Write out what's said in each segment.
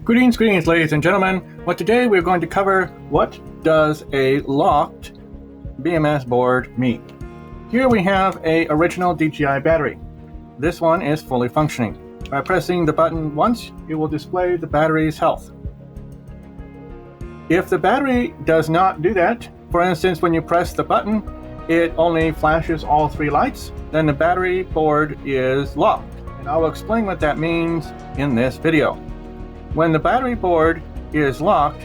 Greetings, ladies and gentlemen. Well, today we're going to cover what does a locked BMS board mean. Here we have a original DJI battery. This one is fully functioning. By pressing the button once, it will display the battery's health. If the battery does not do that, for instance, when you press the button, it only flashes all three lights, then the battery board is locked. And I will explain what that means in this video. When the battery board is locked,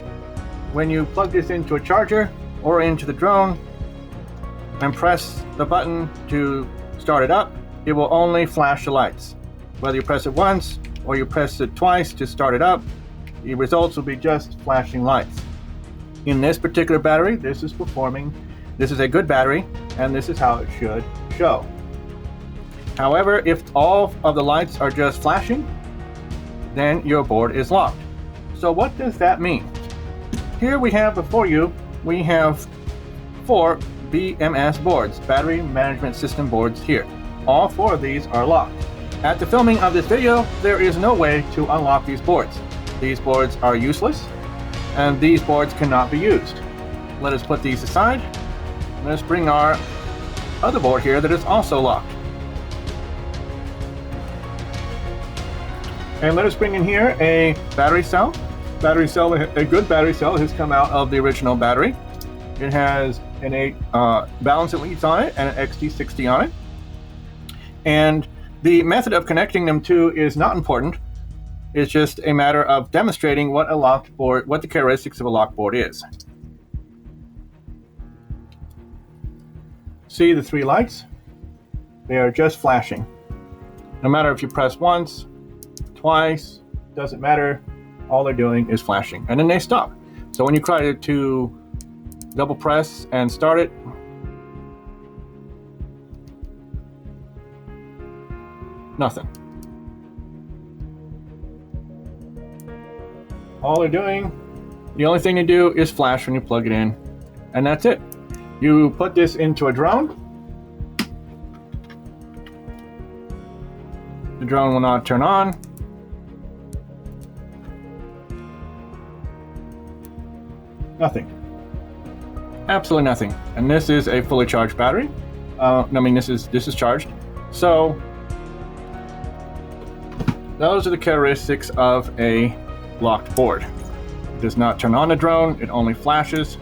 when you plug this into a charger or into the drone and press the button to start it up, it will only flash the lights. Whether you press it once or you press it twice to start it up, the results will be just flashing lights. In this particular battery, this is a good battery, and this is how it should show. However, if all of the lights are just flashing, then your board is locked. So what does that mean? Here we have before you, we have 4 BMS boards, battery management system boards here. All 4 of these are locked. At the filming of this video, there is no way to unlock these boards. These boards are useless, and these boards cannot be used. Let us put these aside. Let us bring our other board here that is also locked. And let us bring in here a battery cell. A good battery cell has come out of the original battery. It has an 8 balance leads on it and an XT60 on it. And the method of connecting them to is not important. It's just a matter of demonstrating what the characteristics of a locked board is. See the 3 lights? They are just flashing. No matter if you press once, twice, doesn't matter. All they're doing is flashing, and then they stop. So when you try to double press and start it, nothing. All they're doing, the only thing they do is flash when you plug it in, and that's it. You put this into a drone. The drone will not turn on. Nothing. Absolutely nothing. And this is a fully charged battery. This is charged. So those are the characteristics of a locked board. It does not turn on the drone, it only flashes.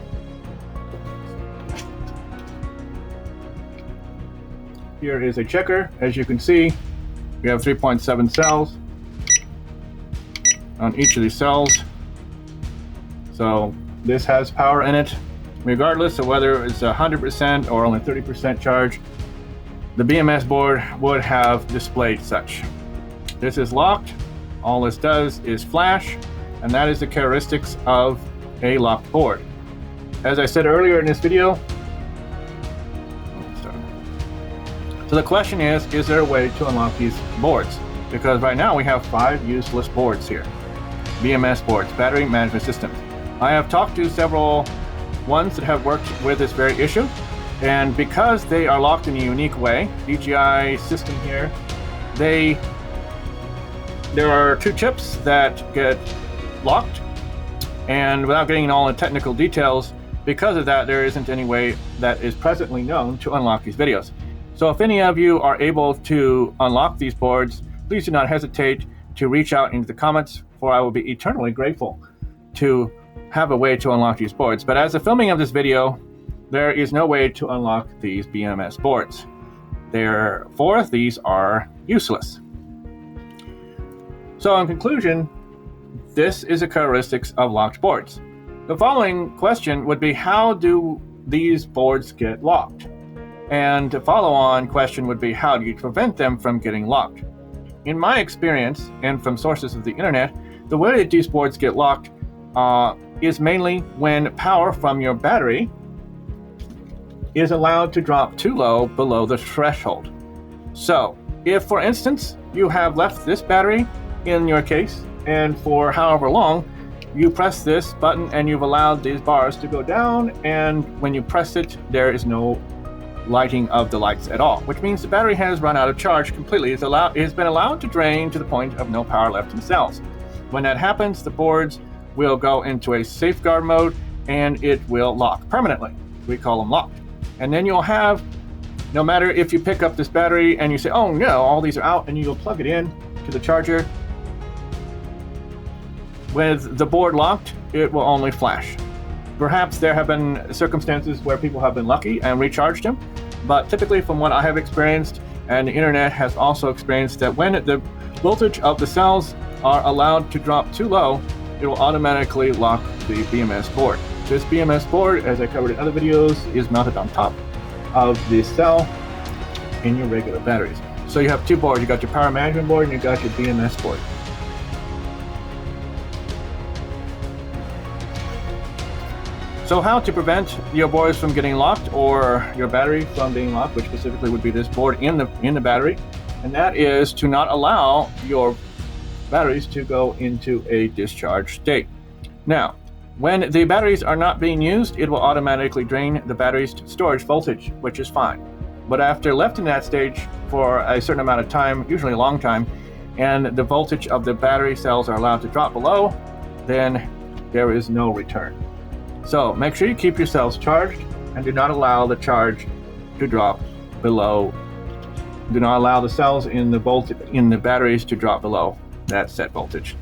Here is a checker. As you can see, we have 3.7 cells on each of these cells. So this has power in it. Regardless of whether it's 100% or only 30% charge, the BMS board would have displayed such. This is locked. All this does is flash, and that is the characteristics of a locked board. As I said earlier in this video, so the question is there a way to unlock these boards? Because right now we have 5 useless boards here. BMS boards, battery management systems. I have talked to several ones that have worked with this very issue, and because they are locked in a unique way, DJI system here, there are 2 chips that get locked, and without getting into all the technical details, because of that, there isn't any way that is presently known to unlock these videos. So if any of you are able to unlock these boards, please do not hesitate to reach out into the comments, for I will be eternally grateful to have a way to unlock these boards. But as the filming of this video, there is no way to unlock these BMS boards. Therefore, these are useless. So in conclusion, this is the characteristics of locked boards. The following question would be, how do these boards get locked? And the follow-on question would be, how do you prevent them from getting locked? In my experience, and from sources of the internet, the way that these boards get locked is mainly when power from your battery is allowed to drop too low below the threshold. So if, for instance, you have left this battery in your case, and for however long, you press this button and you've allowed these bars to go down, and when you press it, there is no lighting of the lights at all, which means the battery has run out of charge completely. It has been allowed to drain to the point of no power left in the cells. When that happens, the boards will go into a safeguard mode and it will lock permanently. We call them locked. And then you'll have, no matter if you pick up this battery and you say, oh no, all these are out, and you go plug it in to the charger, with the board locked, it will only flash. Perhaps there have been circumstances where people have been lucky and recharged them, but typically from what I have experienced, and the internet has also experienced, that when the voltage of the cells are allowed to drop too low, it will automatically lock the BMS board. This BMS board, as I covered in other videos, is mounted on top of the cell in your regular batteries. So you have two boards. You got your power management board and you got your BMS board. So how to prevent your boards from getting locked, or your battery from being locked, which specifically would be this board in the battery, and that is to not allow your batteries to go into a discharge state. Now, when the batteries are not being used, it will automatically drain the battery's storage voltage, which is fine. But after left in that stage for a certain amount of time, usually a long time, and the voltage of the battery cells are allowed to drop below, then there is no return. So make sure you keep your cells charged and do not allow the charge to drop below. Do not allow the cells in the batteries to drop below that set voltage.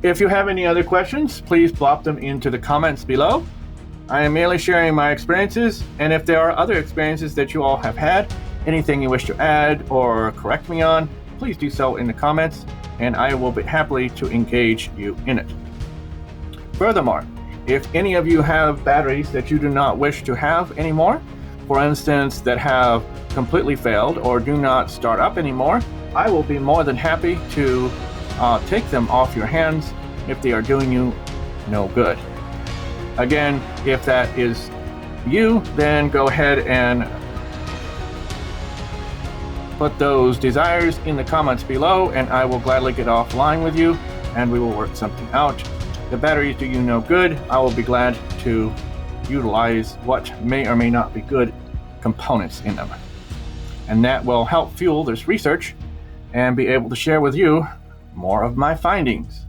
If you have any other questions, please plop them into the comments below. I am merely sharing my experiences, and if there are other experiences that you all have had, anything you wish to add or correct me on, please do so in the comments, and I will be happy to engage you in it. Furthermore, if any of you have batteries that you do not wish to have anymore, for instance, that have completely failed or do not start up anymore, I will be more than happy to take them off your hands if they are doing you no good. Again, if that is you, then go ahead and put those desires in the comments below, and I will gladly get offline with you and we will work something out. The batteries do you no good. I will be glad to utilize what may or may not be good components in them. And that will help fuel this research and be able to share with you more of my findings.